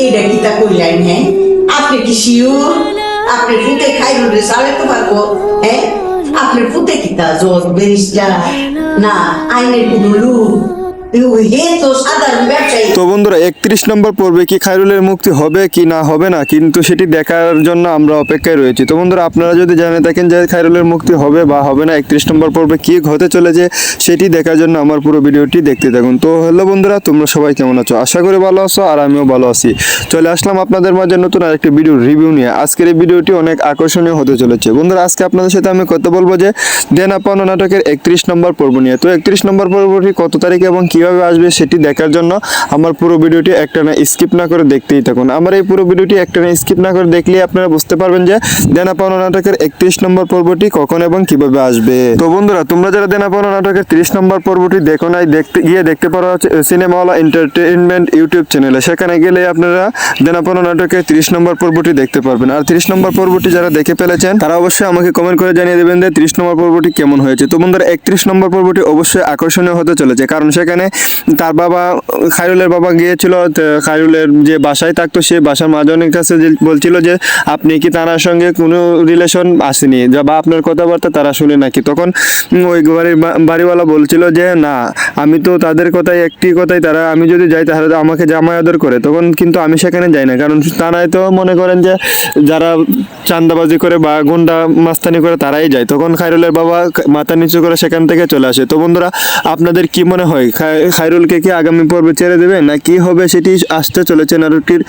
এইটা কিতা কইলেন? হ্যাঁ, আপনি কি শিওর আপনি ফুটে খাইরুল রে চালাতে পারবো? হ্যাঁ, আপনার ফুটে কিতা জজ ব্যারিস্টার না আইনের কোনো লোক? হে তো সাধারণ ব্যবসায়ী। তো বন্ধুরা 31 নম্বর পর্বে কি খায়রুলের মুক্তি হবে কি না হবে না, কিন্তু সেটি দেখার জন্য আমরা অপেক্ষায় রয়েছি। তো বন্ধুরা আপনারা যদি জেনে থাকেন যে খায়রুলের মুক্তি হবে বা হবে না, 31 নম্বর পর্বে কি হতে চলেছে সেটি দেখার জন্য আমার পুরো ভিডিওটি দেখতে থাকুন। তো হ্যালো বন্ধুরা, তোমরা সবাই কেমন আছো? আশা করি ভালো আছো, আর আমিও ভালো আছি। চলে আসলাম আপনাদের মাঝে নতুন আরেকটি ভিডিও রিভিউ নিয়ে। আজকের এই ভিডিওটি অনেক আকর্ষণীয় হতে চলেছে। বন্ধুরা আজকে আপনাদের সাথে আমি কথা বলবো যে দেনা পাওনা নাটকের 31 নম্বর পর্ব নিয়ে। তো 31 নম্বর পর্বটি কত তারিখে এবং কিভাবে আসবে সেটি দেখার জন্য আমার পুরো ভিডিওটি একটানা স্কিপ না করে দেখতেই থাকুন। আমার এই পুরো ভিডিওটি একটানা স্কিপ না করে দেখলেই আপনারা বুঝতে পারবেন যে দেনা পাওনা নাটকের 31 নম্বর পর্বটি কখন এবং কিভাবে আসবে। তো বন্ধুরা তোমরা যারা দেনা পাওনা নাটকের 30 নম্বর পর্বটি দেখো নাই, দেখতে পারো হচ্ছে সিনেমাওয়ালা এন্টারটেইনমেন্ট ইউটিউব চ্যানেলে। সেখানে গেলে আপনারা দেনা পাওনা নাটকের 30 নম্বর পর্বটি দেখতে পারবেন। আর 30 নম্বর পর্বটি যারা দেখে ফেলেছেন তারা অবশ্যই আমাকে কমেন্ট করে জানিয়ে দেবেন যে 30 নম্বর পর্বটি কেমন হয়েছে। তো বন্ধুরা 31 নম্বর পর্বটি অবশ্যই আকর্ষণীয় হতে চলেছে, কারণ সেখানে তার বাবা খায়রুলের বাবা গিয়েছিল খায়রুলের যে বাসায় থাকতো, সেই বাসার মাঝনের কাছে বলছিল যে আপনি কি তার সঙ্গে কোনো রিলেশন আসেনি বা আপনার কথাবার্তা তারা শুনে নাকি। তখন ওই বাড়িওয়ালা বলছিল যে না, আমি তো তাদের কথাই একটি কথাই, তারা আমি যদি যাই তাহলে আমাকে জামাই আদর করে। তখন কিন্তু আমি সেখানে যাই না, কারণ তারাই তো মনে করেন যে যারা চান্দাবাজি করে বা গুন্ডা মাস্তানি করে তারাই যায়। তখন খায়রুলের বাবা মাথা নিচু করে সেখান থেকে চলে আসে। তো বন্ধুরা আপনাদের কি মনে হয়, খায়রুলকে কি আগামী পর্বে ছেড়ে দেবে না কি হবে সেটি আসতে চলেছে নাটকটির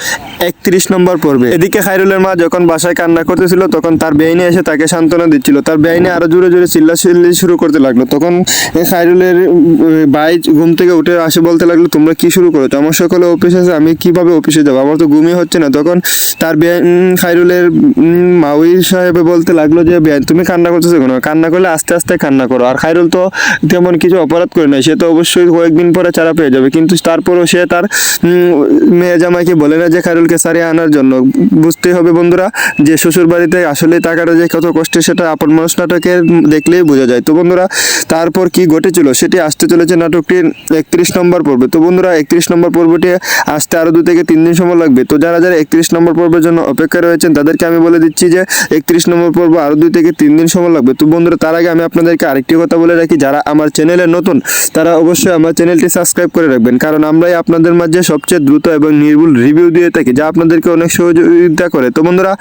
31 নম্বর পর্বে। এদিকে খায়রুলের মা যখন বাসায় কান্না করতেছিল তখন তার বেআইনি এসে তাকে সান্ত্বনা দিচ্ছিল। তার বেআইনি আরো জোরে জোরে চিল্লাচিল্লি শুরু করতে লাগলো। তখন খায়রুলের ভাই ঘুম থেকে উঠে আসে বলতে লাগলো তোমরা কি শুরু করেছো? আমার সকালে অফিস আছে, আমি কিভাবে অফিসে যাবো? আমার তো ঘুমই হচ্ছে না। তখন তার খায়রুলের মাউই সাহেবে বলতে লাগলো যে তুমি কান্না করতেছো কেন? কান্না করলে আস্তে আস্তে কান্না করো। আর খায়রুল তো তেমন কিছু অপরাধ করে নাই, সে তো অবশ্যই কয়েকদিন পরে ছাড়া পেয়ে যাবে, কিন্তু তারপরেও সে তার মেয়ে জামাইকে বলে না যে খায়রুলকে সারিয়ে আনার জন্য। বুঝতেই হবে বন্ধুরা যে শ্বশুর বাড়িতে আসলে টাকাটা যে কত কষ্টে সেটা আপন মানুষ নাটকে দেখলেই বোঝা যায়। তো বন্ধুরা তারপর কি ঘটেছিল সেটি আসতে চলেছে নাটকটির 31 নম্বর পর্বে। তো বন্ধুরা 31 নম্বর পর্বটি আসতে আরো 2 থেকে 3 দিন সময় লাগবে। তো যারা যারা 31 নম্বর পর্বের জন্য অপেক্ষা রয়েছেন তাদেরকে আমি বলে দিচ্ছি যে 31 নম্বর পর্ব আরো 2 থেকে 3 দিন সময় লাগবে। তো বন্ধুরা তার আগে আমি আপনাদেরকে আরেকটি কথা বলে রাখি, যারা আমার চ্যানেলে নতুন তারা অবশ্যই আমার চ্যানেলটি সাবস্ক্রাইব করে রাখবেন, কারণ আমরাই আপনাদের মাঝে সবচেয়ে দ্রুত এবং নির্ভুল রিভিউ দিয়ে থাকি, যা আপনাদেরকে অনেক সহযোগিতা করে। তো বন্ধুরা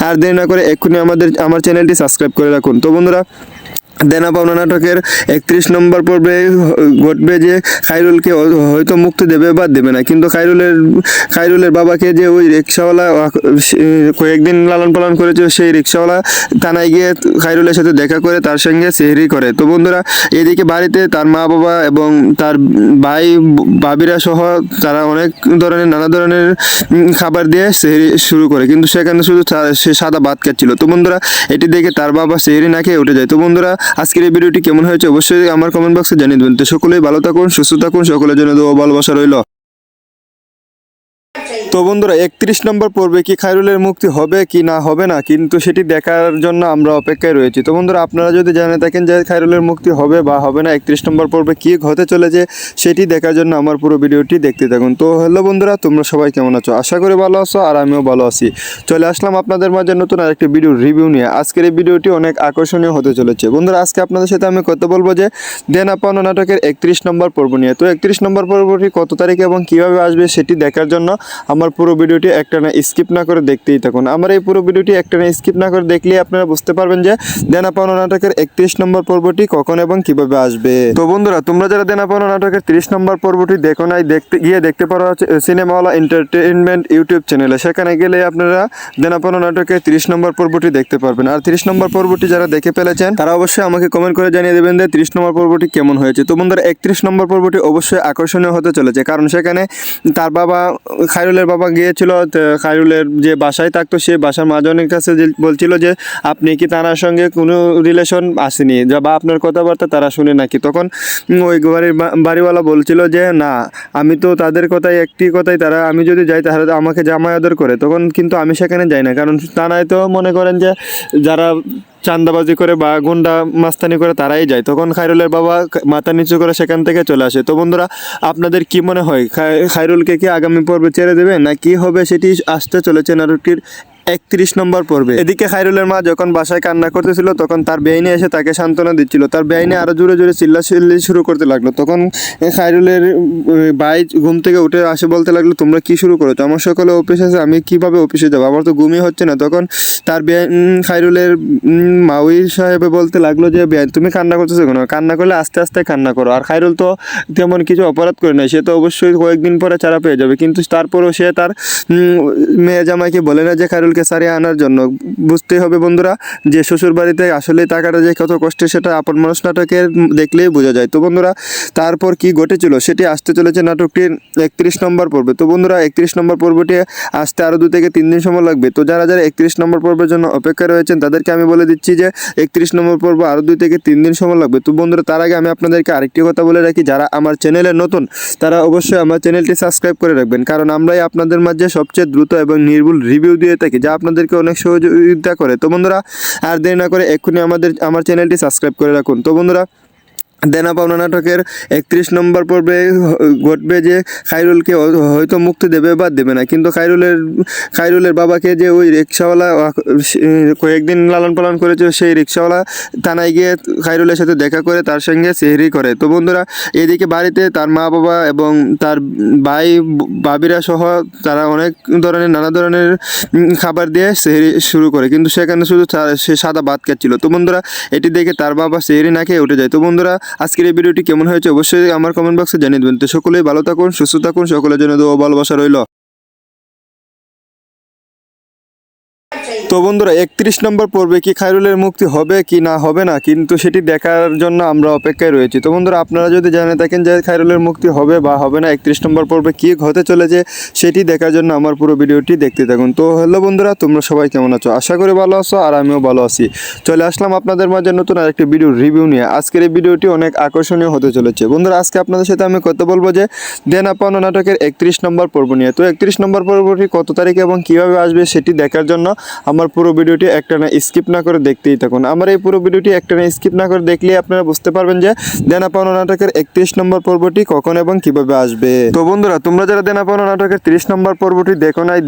আর দেরি না করে এক্ষুনি আমার চ্যানেলটি সাবস্ক্রাইব করে রাখুন। তো বন্ধুরা দেনা পাওনা নাটকের 31 নম্বর পর্বে ঘটবে যে খায়রুলকে হয়তো মুক্তি দেবে বা দেবে না, কিন্তু খায়রুলের বাবাকে যে ওই রিক্সাওয়ালা কয়েকদিন লালন পালন করেছে, সেই রিক্সাওয়ালা থানায় গিয়ে খায়রুলের সাথে দেখা করে তার সঙ্গে সেহরি করে। তো বন্ধুরা এদিকে বাড়িতে তার মা বাবা এবং তার ভাই ভাবিরা সহ তারা অনেক ধরনের নানা ধরনের খাবার দিয়ে সেহরি শুরু করে, কিন্তু সেখানে শুধু সে সাদা ভাত খাচ্ছিল। তো বন্ধুরা এটি দেখে তার বাবা সেহরি না খেয়ে উঠে যায়। তো বন্ধুরা আজকের এই ভিডিওটি কেমন হয়েছে অবশ্যই আমার কমেন্ট বক্সে জানিয়ে দেবেন। তো সকলেই ভালো থাকুন, সুস্থ থাকুন, সকলের জন্য দোয়া ভালোবাসা রইল। তো বন্ধুরা 31 নম্বর পর্বে কি খায়রুলের মুক্তি হবে কি না হবে না, কিন্তু সেটি দেখার জন্য আমরা অপেক্ষায় রয়েছি। তো বন্ধুরা আপনারা যদি জেনে থাকেন যে খায়রুলের মুক্তি হবে বা হবে না, 31 নম্বর পর্বে কি হতে চলেছে সেটি দেখার জন্য আমার পুরো ভিডিওটি দেখতে থাকুন। তো হ্যালো বন্ধুরা, তোমরা সবাই কেমন আছো? আশা করি ভালো আছো, আর আমিও ভালো আছি। চলে আসলাম আপনাদের মাঝে নতুন আরেকটি ভিডিও রিভিউ নিয়ে। আজকের এই ভিডিওটি অনেক আকর্ষণীয় হতে চলেছে। বন্ধুরা আজকে আপনাদের সাথে আমি কথা বলবো যে দেনা পাওনা নাটকের 31 নম্বর পর্ব নিয়ে। তো 31 নম্বর পর্বটি কত তারিখে এবং কিভাবে আসবে সেটি দেখার জন্য আমার পুরো ভিডিওটি একটানা স্কিপ না করে দেখতেই থাকুন। আমার এই পুরো ভিডিওটি একটানা স্কিপ না করে দেখলেই আপনারা বুঝতে পারবেন যে দেনা পাওনা নাটকের 31 নম্বর পর্বটি কখন এবং কিভাবে আসবে। তো বন্ধুরা তোমরা যারা দেনা পাওনা নাটকের 30 নম্বর পর্বটি দেখো নাই, দেখতে পারো হচ্ছে সিনেমাওয়ালা এন্টারটেইনমেন্ট ইউটিউব চ্যানেলে। সেখানে গেলে আপনারা দেনা পাওনা নাটকের 30 নম্বর পর্বটি দেখতে পারবেন। আর 30 নম্বর পর্বটি যারা দেখে ফেলেছেন তারা অবশ্যই আমাকে কমেন্ট করে জানিয়ে দেবেন যে 30 নম্বর পর্বটি কেমন হয়েছে। তো বন্ধুরা 31 নম্বর পর্বটি অবশ্যই আকর্ষণীয় হতে চলেছে, কারণ সেখানে তার বাবা খায়রুলের বাবা গিয়েছিল খায়রুলের যে বাসায় থাকতো, সেই বাসার মাঝনের কাছে বলছিল যে আপনি কি তার সঙ্গে কোনো রিলেশন আসেনি বা আপনার কথাবার্তা তারা শুনে নাকি। তখন ওই বাড়িওয়ালা বলছিল যে না, আমি তো তাদের কথাই একটি কথাই, তারা আমি যদি যাই তাহলে আমাকে জামাই আদর করে। তখন কিন্তু আমি সেখানে যাই না, কারণ থানায় তো মনে করেন যে যারা চাঁদাবাজি করে বা গুন্ডা মাস্তানি করে তারাই যায়, তখন খায়রুলের বাবা মাথা নিচু করে সেখান থেকে চলে আসে। তো বন্ধুরা, আপনাদের কি মনে হয়, খায়রুলকে কি আগামী পর্বে ছেড়ে দেবে না কি হবে, সেটি আসতে চলেছে নাটকটির 31 নম্বর পর্বে। এদিকে খায়রুলের মা যখন বাসায় কান্না করতেছিল তখন তার বেআইনি এসে তাকে সান্ত্বনা দিচ্ছিল। তার বেআইনি আরো জোরে জোরে চিল্লাচিল্লি শুরু করতে লাগলো। তখন খায়রুলের ভাই ঘুম থেকে উঠে আসে বলতে লাগলো, তোমরা কি শুরু করেছো? আমার সকালে অফিস আছে, আমি কিভাবে অফিসে যাবো? আমার তো ঘুমই হচ্ছে না। তখন তার খায়রুলের মাউই সাহেবে বলতে লাগলো যে, তুমি কান্না করতেছো কেন? কান্না করলে আস্তে আস্তে কান্না করো। আর খায়রুল তো তেমন কিছু অপরাধ করে নাই, সে তো অবশ্যই কয়েকদিন পরে ছাড়া পেয়ে যাবে। কিন্তু তারপরেও সে তার মেয়ে জামাইকে বলে না যে খায়রুলকে সারিয়ে আনার জন্য। বুঝতেই হবে বন্ধুরা যে শ্বশুর বাড়িতে আসলে টাকাটা যে কত কষ্টে, সেটা আপন মানুষ নাটকের দেখলেই বোঝা যায়। তো বন্ধুরা, তারপর কি ঘটেছিল সেটি আসতে চলেছে নাটকটির 31 নম্বর পর্বে। তো বন্ধুরা, 31 নম্বর পর্বটি আসতে আরও 2 থেকে 3 দিন সময় লাগবে। তো যারা যারা 31 নম্বর পর্বের জন্য অপেক্ষা রয়েছেন তাদেরকে আমি বলে দিচ্ছি যে 31 নম্বর পর্ব আরও 2 থেকে 3 দিন সময় লাগবে। তো বন্ধুরা, তার আগে আমি আপনাদেরকে আরেকটি কথা বলে রাখি, যারা আমার চ্যানেলে নতুন তারা অবশ্যই আমার চ্যানেলটি সাবস্ক্রাইব করে রাখবেন, কারণ আমরাই আপনাদের মাঝে সবচেয়ে দ্রুত এবং নির্ভুল রিভিউ দিয়ে থাকি, যা আপনাদেরকে অনেক সহযোগিতা করে। তো বন্ধুরা, আর দেরি না করে এক্ষুনি আমার চ্যানেলটি সাবস্ক্রাইব করে রাখুন। তো বন্ধুরা, দেনা পাওনা নাটকের 31 নম্বর পর্বে ঘটবে যে খায়রুলকে হয়তো মুক্তি দেবে বা দেবে না, কিন্তু খায়রুলের বাবাকে যে ওই রিক্সাওয়ালা কয়েকদিন লালন পালন করেছে, সেই রিক্সাওয়ালা থানায় গিয়ে খায়রুলের সাথে দেখা করে তার সঙ্গে সেহরি করে। তো বন্ধুরা, এদিকে বাড়িতে তার মা বাবা এবং তার ভাই ভাবিরা সহ তারা অনেক ধরনের নানা ধরনের খাবার দিয়ে সেহরি শুরু করে, কিন্তু সেখানে শুধু সে সাদা ভাত খাচ্ছিল। তো বন্ধুরা, এটি দেখে তার বাবা সেহরি না খেয়ে উঠে যায়। তো বন্ধুরা, আজকের এই ভিডিওটি কেমন হয়েছে অবশ্যই আমার কমেন্ট বক্সে জানিয়ে দেবেন। তো সকলেই ভালো থাকুন, সুস্থ থাকুন, সকলের জন্য দোয়া ভালোবাসা রইল। তো বন্ধুরা, 31 নম্বর পর্বে কি খায়রুলের মুক্তি হবে কি না হবে না, কিন্তু সেটি দেখার জন্য আমরা অপেক্ষায় রয়েছি। তো বন্ধুরা, আপনারা যদি জেনে থাকেন যে খায়রুলের মুক্তি হবে বা হবে না, 31 নম্বর পর্বে কি হতে চলেছে সেটি দেখার জন্য আমার পুরো ভিডিওটি দেখতে থাকুন। তো হ্যালো বন্ধুরা, তোমরা সবাই কেমন আছো? আশা করি ভালো আছো, আর আমিও ভালো আছি। চলে আসলাম আপনাদের মাঝে নতুন আরেকটি ভিডিও রিভিউ নিয়ে। আজকের এই ভিডিওটি অনেক আকর্ষণীয় হতে চলেছে। বন্ধুরা, আজকে আপনাদের সাথে আমি কথা বলবো যে দেনা পাওনা নাটকের 31 নম্বর পর্ব নিয়ে। তো 31 নম্বর পর্বটি কত তারিখে এবং কীভাবে আসবে সেটি দেখার জন্য আমার পুরো ভিডিওটি একটানা স্কিপ না করে দেখতেই থাকুন। আমার এই পুরো ভিডিওটি একটানা স্কিপ না করে দেখলেই আপনারা বুঝতে পারবেন যে দেনা পাওনা নাটকের 31 নম্বর পর্বটি কখন এবং কিভাবে আসবে। তো বন্ধুরা, তোমরা যারা দেনা পাওনা নাটকের 30 নম্বর পর্বটি দেখো নাই,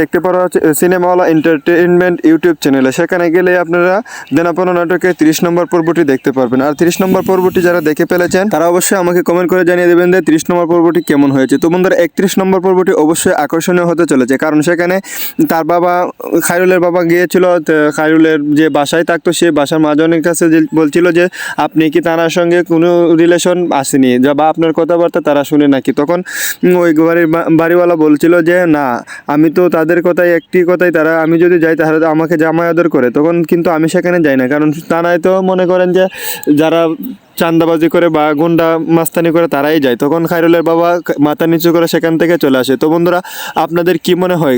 দেখতে পারো হচ্ছে সিনেমাওয়ালা এন্টারটেইনমেন্ট ইউটিউব চ্যানেলে। সেখানে গেলে আপনারা দেনা পাওনা নাটকের 30 নম্বর পর্বটি দেখতে পারবেন। আর 30 নম্বর পর্বটি যারা দেখে ফেলেছেন তারা অবশ্যই আমাকে কমেন্ট করে জানিয়ে দেবেন যে 30 নম্বর পর্বটি কেমন হয়েছে। তো বন্ধুরা, 31 নম্বর পর্বটি অবশ্যই আকর্ষণীয় হতে চলেছে, কারণ সেখানে তার বাবা খায়রুলের বাবা গিয়েছিল খায়রুলের যে বাসায় থাকতো, সেই বাসার মাজনের কাছে বলছিল যে আপনি কি তার সঙ্গে কোনো রিলেশন আসেনি বা আপনার কথাবার্তা তারা শুনে নাকি। তখন ওই বাড়িওয়ালা বলছিল যে না, আমি তো তাদের কথাই একটি কথাই, তারা আমি যদি যাই তাহলে আমাকে জামাই আদর করে। তখন কিন্তু আমি সেখানে যাই না, কারণ তারাই তো মনে করেন যে যারা চাঁদাবাজি করে বা গুন্ডা মাস্তানি করে তারাই যায়। তখন খায়রুলের বাবা মাথা নিচু করে সেখান থেকে চলে আসে। তো বন্ধুরা, আপনাদের কি মনে হয়,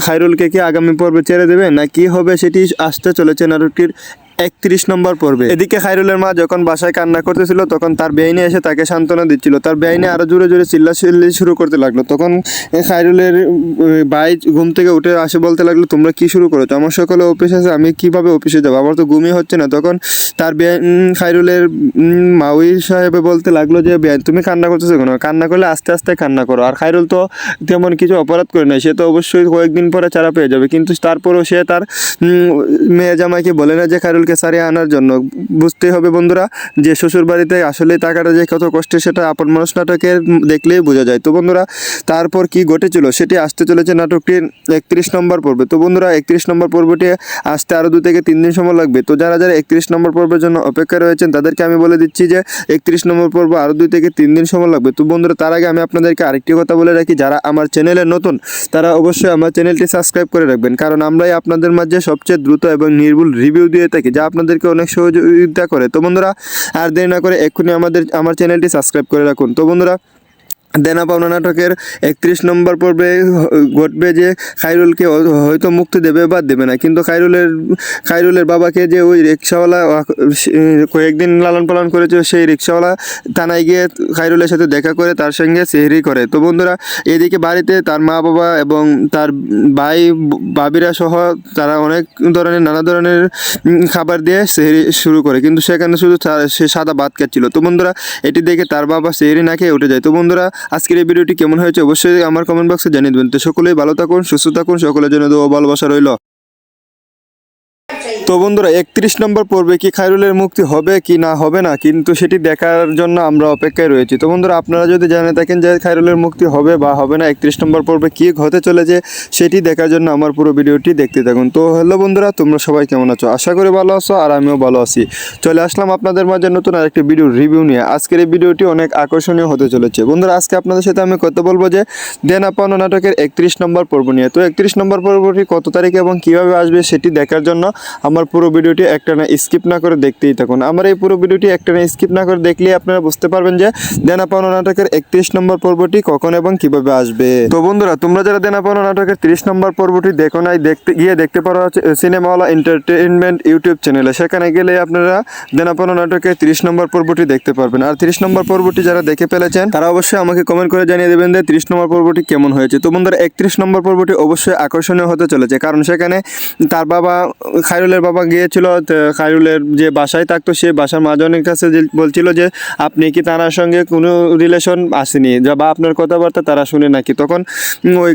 খায়রুলকে কি আগামী পর্বে ছেড়ে দেবে না কি হবে, সেটি আসতে চলেছে নাটকটির 31 নম্বর পর্বে। এদিকে খায়রুলের মা যখন বাসায় কান্না করতেছিল তখন তার বেআইনি এসে তাকে সান্ত্বনা দিচ্ছিল। তার বেআইনি আরো জোরে জোরে চিল্লাচিল্লি শুরু করতে লাগলো। তখন খায়রুলের ভাই ঘুম থেকে উঠে আসে বলতে লাগলো, তোমরা কি শুরু করেছো? আমার সকালে অফিস আছে, আমি কিভাবে অফিসে যাবো? আমার তো ঘুমই হচ্ছে না। তখন তার খায়রুলের মাউই সাহেবে বলতে লাগলো যে, তুমি কান্না করতেছো কেন? কান্না করলে আস্তে আস্তে কান্না করো। আর খায়রুল তো তেমন কিছু অপরাধ করে নাই, সে তো অবশ্যই কয়েকদিন পরে ছাড়া পেয়ে যাবে। কিন্তু তারপরেও সে তার মেয়ে জামাইকে বলে না যে খায়রুলকে সারিয়ে আনার জন্য। বুঝতেই হবে বন্ধুরা যে শ্বশুর বাড়িতে আসলে টাকাটা যে কত কষ্টে, সেটা আপন মানুষ নাটকের দেখলেই বোঝা যায়। তো বন্ধুরা, তারপর কি ঘটেছিল সেটি আসতে চলেছে নাটকটির 31 নম্বর পর্বে। তো বন্ধুরা, 31 নম্বর পর্বটি আসতে আরও 2 থেকে 3 দিন সময় লাগবে। তো যারা যারা 31 নম্বর পর্বের জন্য অপেক্ষা রয়েছেন তাদেরকে আমি বলে দিচ্ছি যে 31 নম্বর পর্ব আরও 2 থেকে 3 দিন সময় লাগবে। তো বন্ধুরা, তার আগে আমি আপনাদেরকে আরেকটি কথা বলে রাখি, যারা আমার চ্যানেলে নতুন তারা অবশ্যই আমার চ্যানেলটি সাবস্ক্রাইব করে রাখবেন, কারণ আমরাই আপনাদের মাঝে সবচেয়ে দ্রুত এবং নির্ভুল রিভিউ দিয়ে থাকি, যা আপনাদেরকে অনেক সহযোগিতা করে। তো বন্ধুরা, আর দেরি না করে এক্ষুনি আমার চ্যানেলটি সাবস্ক্রাইব করে রাখুন। তো বন্ধুরা, দেনা পাওনা নাটকের 31 নম্বর পর্বে ঘটবে যে খায়রুলকে হয়তো মুক্তি দেবে বা দেবে না, কিন্তু খায়রুলের বাবাকে যে ওই রিক্সাওয়ালা কয়েকদিন লালন পালন করেছে, সেই রিক্সাওয়ালা থানায় গিয়ে খায়রুলের সাথে দেখা করে তার সঙ্গে সেহরি করে। তো বন্ধুরা, এদিকে বাড়িতে তার মা বাবা এবং তার ভাই ভাবিরা সহ তারা অনেক ধরনের নানা ধরনের খাবার দিয়ে সেহরি শুরু করে, কিন্তু সেখানে শুধু সে সাদা ভাত খাচ্ছিল। তো বন্ধুরা, এটি দেখে তার বাবা সেহরি না খেয়ে উঠে যায়। তো বন্ধুরা, আজকের এই ভিডিওটি কেমন হয়েছে অবশ্যই আমার কমেন্ট বক্সে জানিয়ে দেবেন। তো সকলেই ভালো থাকুন, সুস্থ থাকুন, সকলের জন্য দোয়া ভালোবাসা রইল। তো বন্ধুরা, 31 নম্বর পর্বে কি খায়রুলের মুক্তি হবে কি না হবে না, কিন্তু সেটি দেখার জন্য আমরা অপেক্ষায় রয়েছি। তো বন্ধুরা, আপনারা যদি জেনে থাকেন যে খায়রুলের মুক্তি হবে বা হবে না, 31 নম্বর পর্বে কি হতে চলেছে সেটি দেখার জন্য আমার পুরো ভিডিওটি দেখতে থাকুন। তো হ্যালো বন্ধুরা, তোমরা সবাই কেমন আছো? আশা করি ভালো আছো, আর আমিও ভালো আছি। চলে আসলাম আপনাদের মাঝে নতুন আরেকটি ভিডিও রিভিউ নিয়ে। আজকের এই ভিডিওটি অনেক আকর্ষণীয় হতে চলেছে। বন্ধুরা, আজকে আপনাদের সাথে আমি কথা বলবো যে দেনা পাওনা নাটকের 31 নম্বর পর্ব নিয়ে। তো 31 নম্বর পর্বটি কত তারিখে এবং কিভাবে আসবে সেটি দেখার জন্য আমার পুরো ভিডিওটি একটানা স্কিপ না করে দেখতেই থাকুন। আমার এই পুরো ভিডিওটি একটানা স্কিপ না করে দেখলে আপনারা বুঝতে পারবেন যে দেনা পাওনা নাটকের 31 নম্বর পর্বটি কখন এবং কিভাবে আসবে। তো বন্ধুরা, তোমরা যারা দেনা পাওনা নাটকের 30 নম্বর পর্বটি দেখো নাই, দেখতে পারো হচ্ছে সিনেমাওয়ালা এন্টারটেইনমেন্ট ইউটিউব চ্যানেলে। সেখানে গেলে আপনারা দেনা পাওনা নাটকের 30 নম্বর পর্বটি দেখতে পারবেন। আর 30 নম্বর পর্বটি যারা দেখে ফেলেছেন তারা অবশ্যই আমাকে কমেন্ট করে জানিয়ে দেবেন যে 30 নম্বর পর্বটি কেমন হয়েছে। তো বন্ধুরা, 31 নম্বর পর্বটি অবশ্যই আকর্ষণীয় হতে চলেছে, কারণ সেখানে তার বাবা, খায়রুলের বাবা গিয়েছিল খায়রুলের যে বাসায় থাকতো, সে বাসার মাজনের কাছে বলছিল যে আপনি কি তার সঙ্গে কোনো রিলেশন আসেনি বা আপনার কথাবার্তা তারা শুনে নাকি। তখন ওই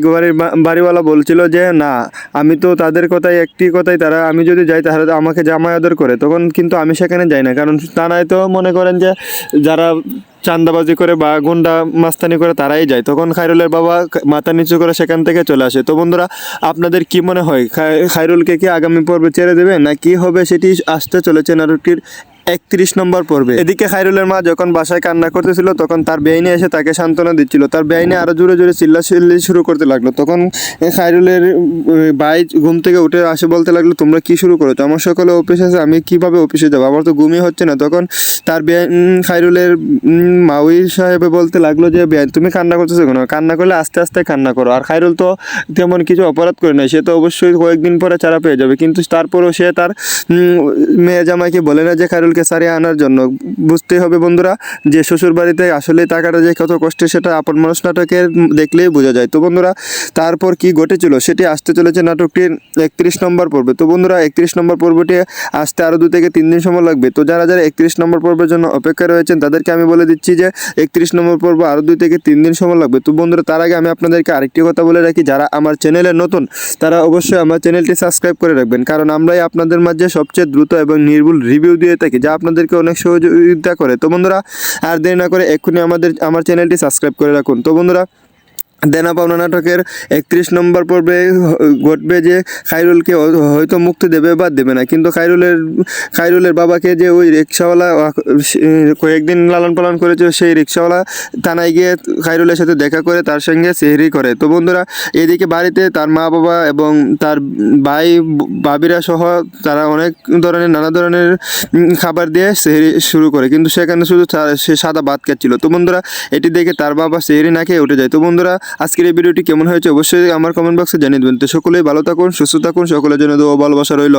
বাড়িওয়ালা বলছিল যে না, আমি তো তাদের কথাই একটি কথাই, তারা আমি যদি যাই তাহলে আমাকে জামাই আদর করে। তখন কিন্তু আমি সেখানে যাই না, কারণ থানায় তো মনে করেন যে যারা চান্দাবাজি করে বা গুন্ডা মাস্তানি করে তারাই যায়। তখন খায়রুলের বাবা মাথা নিচু করে সেখান থেকে চলে আসে। তো বন্ধুরা, আপনাদের কি মনে হয়, খায়রুলকে কি আগামী পর্বে ছেড়ে দেবে না কি হবে সেটি আসতে চলেছে নাটকটির 31 নম্বর পর্বে। এদিকে খায়রুলের মা যখন বাসায় কান্না করতেছিল, তখন তার বেআইনি এসে তাকে সান্ত্বনা দিচ্ছিল। তার বেআইনি আরো জোরে জোরে চিল্লাচিল্লি শুরু করতে লাগলো। তখন খায়রুলের ভাই ঘুম থেকে উঠে আসে বলতে লাগলো, তোমরা কি শুরু করেছো? আমার সকালে অফিস আছে, আমি কিভাবে অফিসে যাবো? আমার তো ঘুমই হচ্ছে না। তখন তার খায়রুলের মাউই সাহেবে বলতে লাগলো যে তুমি কান্না করতেছো কেন? কান্না করলে আস্তে আস্তে কান্না করো। আর খায়রুল তো তেমন কিছু অপরাধ করে নাই, সে তো অবশ্যই কয়েকদিন পরে ছাড়া পেয়ে যাবে, কিন্তু তারপরেও সে তার মেয়ে জামাইকে বলে না যে খায়রুলকে সারিয়ে আনার জন্য। বুঝতেই হবে বন্ধুরা যে শ্বশুর বাড়িতে আসলে টাকাটা যে কত কষ্টে, সেটা আপন মানুষ নাটকের দেখলেই বোঝা যায়। তো বন্ধুরা, তারপর কি ঘটেছিল সেটি আসতে চলেছে নাটকটির 31 নম্বর পর্বে। তো বন্ধুরা, 31 নম্বর পর্বটি আসতে আরও 2 থেকে 3 দিন সময় লাগবে। তো যারা যারা 31 নম্বর পর্বের জন্য অপেক্ষা রয়েছেন তাদেরকে আমি বলে দিচ্ছি যে 31 নম্বর পর্ব আরও 2 থেকে 3 দিন সময় লাগবে। তো বন্ধুরা, তার আগে আমি আপনাদেরকে আরেকটি কথা বলে রাখি, যারা আমার চ্যানেলে নতুন তারা অবশ্যই আমার চ্যানেলটি সাবস্ক্রাইব করে রাখবেন, কারণ আমরাই আপনাদের মাঝে সবচেয়ে দ্রুত এবং নির্ভুল রিভিউ দিয়ে থাকি, যা আপনাদেরকে অনেক সহযোগিতা করে। তো বন্ধুরা, আর দেরি না করে এক্ষুনি আমার চ্যানেলটি সাবস্ক্রাইব করে রাখুন। তো বন্ধুরা, দেনা পাওনা নাটকের 31 নম্বর পর্বে ঘটবে যে খায়রুলকে হয়তো মুক্তি দেবে বা দেবে না, কিন্তু খায়রুলের বাবাকে যে ওই রিক্সাওয়ালা কয়েকদিন লালন পালন করেছে, সেই রিক্সাওয়ালা থানায় গিয়ে খায়রুলের সাথে দেখা করে তার সঙ্গে সেহরি করে। তো বন্ধুরা, এদিকে বাড়িতে তার মা বাবা এবং তার ভাই ভাবিরা সহ তারা অনেক ধরনের নানা ধরনের খাবার দিয়ে সেহরি শুরু করে, কিন্তু সেখানে শুধু সে সাদা ভাত খাচ্ছিল। তো বন্ধুরা, এটি দেখে তার বাবা সেহরি না খেয়ে উঠে যায়। তো বন্ধুরা, আজকের এই ভিডিওটি কেমন হয়েছে অবশ্যই আমার কমেন্ট বক্সে জানিয়ে দেবেন। তো সকলেই ভালো থাকুন, সুস্থ থাকুন, সকলের জন্য দোয়া ভালোবাসা রইল।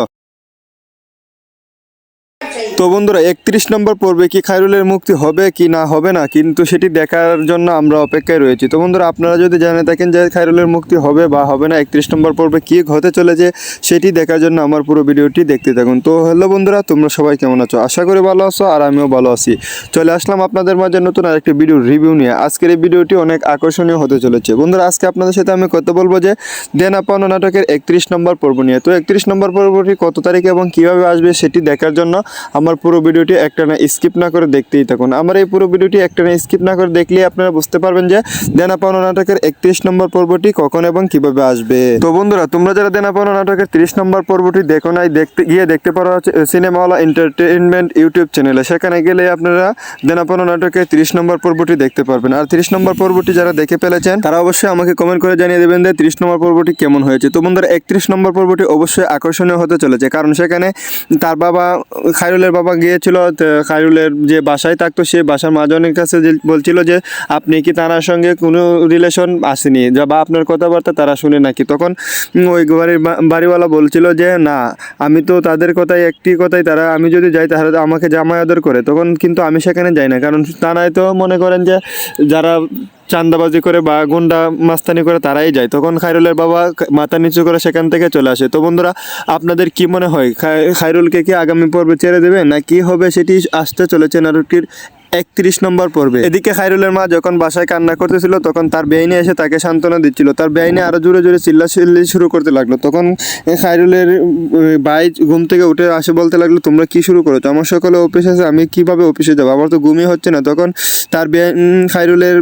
তো বন্ধুরা, 31 নম্বর পর্বে কি খায়রুলের মুক্তি হবে কি না হবে না, কিন্তু সেটি দেখার জন্য আমরা অপেক্ষায় রয়েছি। তো বন্ধুরা, আপনারা যদি জেনে থাকেন যে খায়রুলের মুক্তি হবে বা হবে না, 31 নম্বর পর্বে কি হতে চলেছে সেটি দেখার জন্য আমার পুরো ভিডিওটি দেখতে থাকুন। তো হ্যালো বন্ধুরা, তোমরা সবাই কেমন আছো? আশা করি ভালো আছো, আর আমিও ভালো আছি। চলে আসলাম আপনাদের মাঝে নতুন আরেকটি ভিডিও রিভিউ নিয়ে। আজকের এই ভিডিওটি অনেক আকর্ষণীয় হতে চলেছে। বন্ধুরা, আজকে আপনাদের সাথে আমি কথা বলবো যে দেনা পাওনা নাটকের 31 নম্বর পর্ব নিয়ে। তো 31 নম্বর পর্বটি কত তারিখে এবং কিভাবে আসবে সেটি দেখার জন্য আমার পুরো ভিডিওটি একটানা স্কিপ না করে দেখতেই থাকুন। আমার এই পুরো ভিডিওটি একটানা স্কিপ না করে দেখলে আপনারা বুঝতে পারবেন যে দেনা পাওনা নাটকের 31 নম্বর পর্বটি কখন এবং কিভাবে আসবে। তো বন্ধুরা, তোমরা যারা দেনা পাওনা নাটকের 30 নম্বর পর্বটি দেখো নাই, দেখতে পারো হচ্ছে সিনেমাওয়ালা এন্টারটেইনমেন্ট ইউটিউব চ্যানেলে। সেখানে গেলে আপনারা দেনা পাওনা নাটকের 30 নম্বর পর্বটি দেখতে পারবেন। আর 30 নম্বর পর্বটি যারা দেখে ফেলেছেন তারা অবশ্যই আমাকে কমেন্ট করে জানিয়ে দেবেন যে 30 নম্বর পর্বটি কেমন হয়েছে। তো বন্ধুরা, 31 নম্বর পর্বটি অবশ্যই আকর্ষণীয় হতে চলেছে, কারণ সেখানে তার বাবা, খায়রুলের বাবা গিয়েছিল খায়রুলের যে বাসায় থাকতো সেই বাসার মহাজনের কাছে বলছিল যে আপনি কি তার সঙ্গে কোনো রিলেশন আসেনি বা আপনার কথাবার্তা তারা শুনে নাকি। তখন ওই বাড়িওয়ালা বলছিল যে না, আমি তো তাদের কথাই একটি কথাই, তারা আমি যদি যাই তাহলে আমাকে জামাই আদর করে, তখন কিন্তু আমি সেখানে যাই না, কারণ তারাই তো মনে করেন যে যারা চান্দাবাজি করে বা গুন্ডা মাস্তানি করে তারাই যায়। তখন খায়রুলের বাবা মাথা নিচু করে সেখান থেকে চলে আসে। তো বন্ধুরা, আপনাদের কি মনে হয় খায়রুলকে কি আগামী পর্বে ছেড়ে দেবে না কি হবে সেটি আসতে চলেছে নাটকটির 31 নম্বর পর্বে। এদিকে খায়রুলের মা যখন বাসায় কান্না করতেছিল তখন তার বেআইনি এসে তাকে সান্ত্বনা দিচ্ছিল। তার বেআইনি আরো জোরে জোরে চিল্লাচিল্লি শুরু করতে লাগলো। তখন খায়রুলের ভাই ঘুম থেকে উঠে আসে বলতে লাগলো, তোমরা কি শুরু করেছো? আমার সকালে অফিস আছে, আমি কিভাবে অফিসে যাবো? আমার তো ঘুমই হচ্ছে না। তখন তার খায়রুলের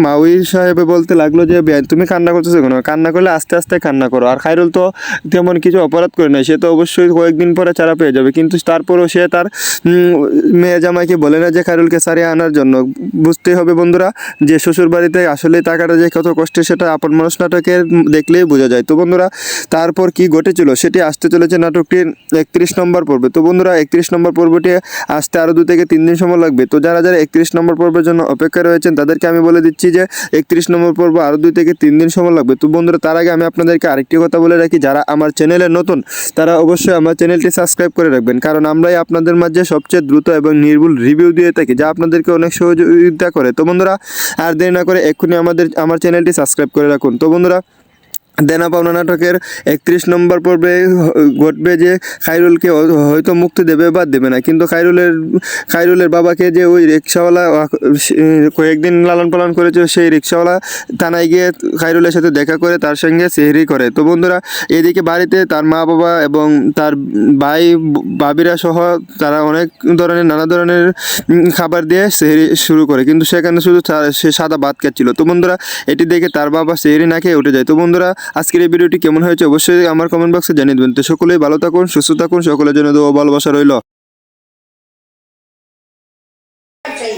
মাউই সাহেবে বলতে লাগলো যে তুমি কান্না করতেছো কেন? কান্না করলে আস্তে আস্তে কান্না করো। আর খায়রুল তো তেমন কিছু অপরাধ করে নাই, সে তো অবশ্যই কয়েকদিন পরে ছাড়া পেয়ে যাবে, কিন্তু তারপরেও সে তার মেয়ে জামাইকে বলে না যে খায়রুলকে সারিয়ে আনার জন্য। বুঝতেই হবে বন্ধুরা যে শ্বশুর বাড়িতে আসলে টাকাটা যে কত কষ্টে সেটা আপন মানুষ নাটকের দেখলেই বোঝা যায়। তো বন্ধুরা, তারপর কি ঘটেছিল সেটি আসতে চলেছে নাটকটির 31 নম্বর পর্বে। তো বন্ধুরা, 31 নম্বর পর্বটি আসতে আরও 2 থেকে 3 দিন সময় লাগবে। তো যারা যারা 31 নম্বর পর্বের জন্য অপেক্ষা রয়েছেন তাদেরকে আমি বলে দিচ্ছি যে 31 নম্বর পর্ব আরও 2 থেকে 3 দিন সময় লাগবে। তো বন্ধুরা, তার আগে আমি আপনাদেরকে আরেকটি কথা বলে রাখি, যারা আমার চ্যানেলে নতুন তারা অবশ্যই আমার চ্যানেলটি সাবস্ক্রাইব করে রাখবেন, কারণ আমরাই আপনাদের মাঝে সবচেয়ে দ্রুত এবং নির্ভুল রিভিউ দিয়ে থাকি, যা আপনাদেরকে অনেক সহযোগিতা করে। তো বন্ধুরা, আর দেরি না করে এক্ষুনি আমার চ্যানেলটি সাবস্ক্রাইব করে রাখুন। তো বন্ধুরা, দেনা পাওনা নাটকের 31 নম্বর পর্বে ঘটবে যে খায়রুলকে হয়তো মুক্তি দেবে বা দেবে না, কিন্তু খায়রুলের বাবাকে যে ওই রিক্সাওয়ালা কয়েকদিন লালন পালন করেছে, সেই রিক্সাওয়ালা থানায় গিয়ে খায়রুলের সাথে দেখা করে তার সঙ্গে সেহরি করে। তো বন্ধুরা, এদিকে বাড়িতে তার মা বাবা এবং তার ভাই ভাবিরা সহ তারা অনেক ধরনের নানা ধরনের খাবার দিয়ে সেহরি শুরু করে, কিন্তু সেখানে শুধু সে সাদা ভাত খাচ্ছিল। তো বন্ধুরা, এটি দেখে তার বাবা সেহরি না খেয়ে উঠে যায়। তো বন্ধুরা, আজকের এই ভিডিওটি কেমন হয়েছে অবশ্যই আমার কমেন্ট বক্সে জানিয়ে দেবেন। তো সকলেই ভালো থাকুন, সুস্থ থাকুন, সকলের জন্য দোয়া ভালোবাসা রইল।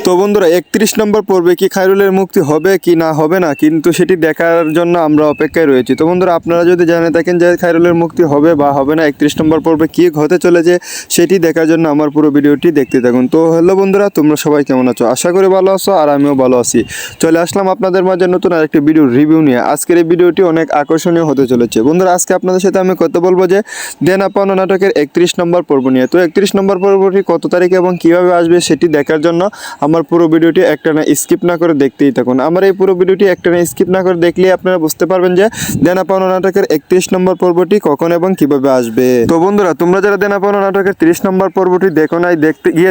তো বন্ধুরা, 31 নম্বর পর্বে কি খায়রুলের মুক্তি হবে কি না হবে না, কিন্তু সেটি দেখার জন্য আমরা অপেক্ষায় রয়েছি। তো বন্ধুরা, আপনারা যদি জেনে থাকেন যে খায়রুলের মুক্তি হবে বা হবে না, 31 নম্বর পর্বে কি হতে চলেছে সেটি দেখার জন্য আমার পুরো ভিডিওটি দেখতে থাকুন। তো হ্যালো বন্ধুরা, তোমরা সবাই কেমন আছো? আশা করি ভালো আছো, আর আমিও ভালো আছি। চলে আসলাম আপনাদের মাঝে নতুন আরেকটি ভিডিও রিভিউ নিয়ে। আজকের এই ভিডিওটি অনেক আকর্ষণীয় হতে চলেছে। বন্ধুরা, আজকে আপনাদের সাথে আমি কথা বলবো যে দেনা পাওনা নাটকের 31 নম্বর পর্ব নিয়ে। তো 31 নম্বর পর্বটি কত তারিখে এবং কিভাবে আসবে সেটি দেখার জন্য আমার পুরো ভিডিওটি একটানা স্কিপ না করে দেখতেই থাকুন। আমার এই পুরো ভিডিওটি একটানা স্কিপ না করে দেখলেই আপনারা বুঝতে পারবেন যে দেনা পাওনা নাটকের 31 নম্বর পর্বটি কখন এবং কিভাবে আসবে। তো বন্ধুরা, তোমরা যারা দেনা পাওনা নাটকের 30 নম্বর পর্বটি দেখো নাই,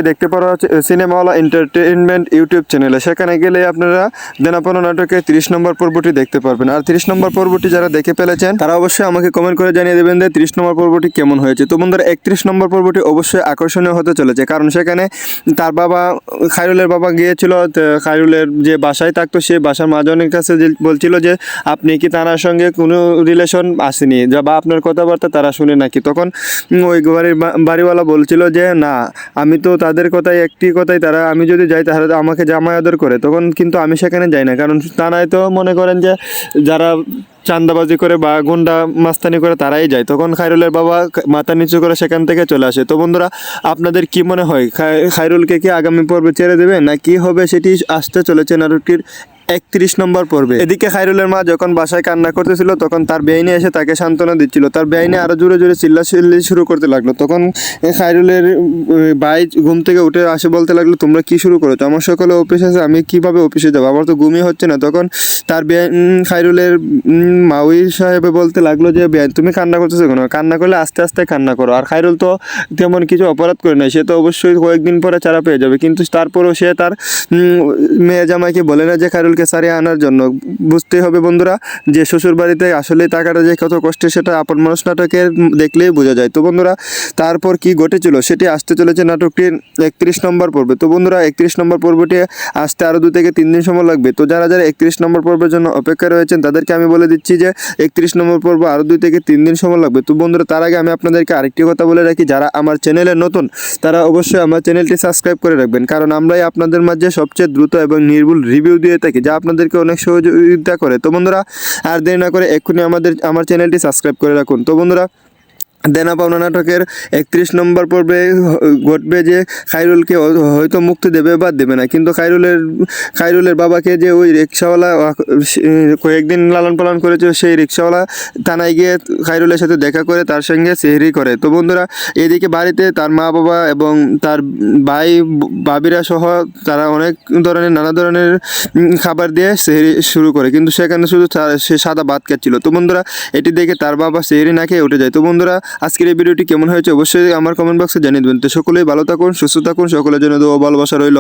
দেখতে পারো সিনেমাওয়ালা এন্টারটেইনমেন্ট ইউটিউব চ্যানেলে। সেখানে গেলে আপনারা দেনা পাওনা নাটকের 30 নম্বর পর্বটি দেখতে পারবেন। আর 30 নম্বর পর্বটি যারা দেখে ফেলেছেন তারা অবশ্যই আমাকে কমেন্ট করে জানিয়ে দেবেন যে 30 নম্বর পর্বটি কেমন হয়েছে। তো বন্ধুরা, 31 নম্বর পর্বটি অবশ্যই আকর্ষণীয় হতে চলেছে, কারণ সেখানে তার বাবা খায়রুলের বাবা গিয়েছিল খায়রুলের যে বাসায় থাকতো সেই বাসার মহাজনের কাছে বলছিল যে আপনি কি তার সঙ্গে কোনো রিলেশন আসেনি বা আপনার কথাবার্তা তারা শুনে নাকি। তখন ওই বাড়িওয়ালা বলছিল যে না, আমি তো তাদের কথাই একটি কথাই, তারা আমি যদি যাই তাহলে আমাকে জামাই আদর করে, তখন কিন্তু আমি সেখানে যাই না, কারণ তারাই তো মনে করেন যে যারা চান্দাবাজি করে বা গুন্ডা মাস্তানি করে তারাই যায়। তখন খায়রুলের বাবা মাথা নিচু করে সেখান থেকে চলে আসে। তো বন্ধুরা, আপনাদের কি মনে হয় খায়রুলকে কি আগামী পর্বে ছেড়ে দেবে না কি হবে সেটি আসতে চলেছে নাটকটির 31 নম্বর পর্বে। এদিকে খায়রুলের মা যখন বাসায় কান্না করতেছিল তখন তার বেআইনি এসে তাকে সান্ত্বনা দিচ্ছিল। তার বেআইনি আরো জোরে জোরে চিল্লাচিল্লি শুরু করতে লাগলো। তখন খায়রুলের ভাই ঘুম থেকে উঠে আসে বলতে লাগলো, তোমরা কি শুরু করেছো? আমার সকালে অফিস আছে, আমি কিভাবে অফিসে যাবো? আমার তো ঘুমই হচ্ছে না। তখন তার খায়রুলের মাউই সাহেবে বলতে লাগলো যে তুমি কান্না করতেছো কেন? কান্না করলে আস্তে আস্তে কান্না করো। আর খায়রুল তো তেমন কিছু অপরাধ করে নাই, সে তো অবশ্যই কয়েকদিন পরে ছাড়া পেয়ে যাবে, কিন্তু তারপরেও সে তার মেয়ে জামাইকে বলে না যে খায়রুলকে সারিয়ে আনার জন্য। বুঝতেই হবে বন্ধুরা যে শ্বশুর বাড়িতে আসলে টাকাটা যে কত কষ্টে সেটা আপন মানুষ নাটকের দেখলেই বোঝা যায়। তো বন্ধুরা, তারপর কি ঘটেছিল সেটি আসতে চলেছে নাটকটির 31 নম্বর পর্বে। তো বন্ধুরা, 31 নম্বর পর্বটি আসতে আরও 2 থেকে 3 দিন সময় লাগবে। তো যারা যারা 31 নম্বর পর্বের জন্য অপেক্ষা রয়েছেন তাদেরকে আমি বলে দিচ্ছি যে 31 নম্বর পর্ব আরও 2 থেকে 3 দিন সময় লাগবে। তো বন্ধুরা, তার আগে আমি আপনাদেরকে আরেকটি কথা বলে রাখি, যারা আমার চ্যানেলে নতুন তারা অবশ্যই আমার চ্যানেলটি সাবস্ক্রাইব করে রাখবেন, কারণ আমরাই আপনাদের মাঝে সবচেয়ে দ্রুত এবং নির্ভুল রিভিউ দিয়ে থাকি, যা আপনাদেরকে অনেক সহযোগিতা করে। তো বন্ধুরা, আর দেরি না করে এক্ষুনি আমার চ্যানেলটি সাবস্ক্রাইব করে রাখুন। তো বন্ধুরা, দেনা পাওনা নাটকের 31 নম্বর পর্বে ঘটবে যে খায়রুলকে হয়তো মুক্তি দেবে বা দেবে না, কিন্তু খায়রুলের বাবাকে যে ওই রিক্সাওয়ালা কয়েকদিন লালন পালন করেছে, সেই রিক্সাওয়ালা থানায় গিয়ে খায়রুলের সাথে দেখা করে তার সঙ্গে সেহরি করে। তো বন্ধুরা, এদিকে বাড়িতে তার মা বাবা এবং তার ভাই ভাবিরা সহ তারা অনেক ধরনের নানা ধরনের খাবার দিয়ে সেহরি শুরু করে, কিন্তু সেখানে শুধু সে সাদা ভাত খাচ্ছিল। তো বন্ধুরা, এটি দেখে তার বাবা সেহরি না খেয়ে উঠে যায়। তো বন্ধুরা, আজকের এই ভিডিওটি কেমন হয়েছে অবশ্যই আমার কমেন্ট বক্সে জানিয়ে দেবেন। তো সকলেই ভালো থাকুন, সুস্থ থাকুন, সকলের জন্য দোয়া ভালোবাসা রইল।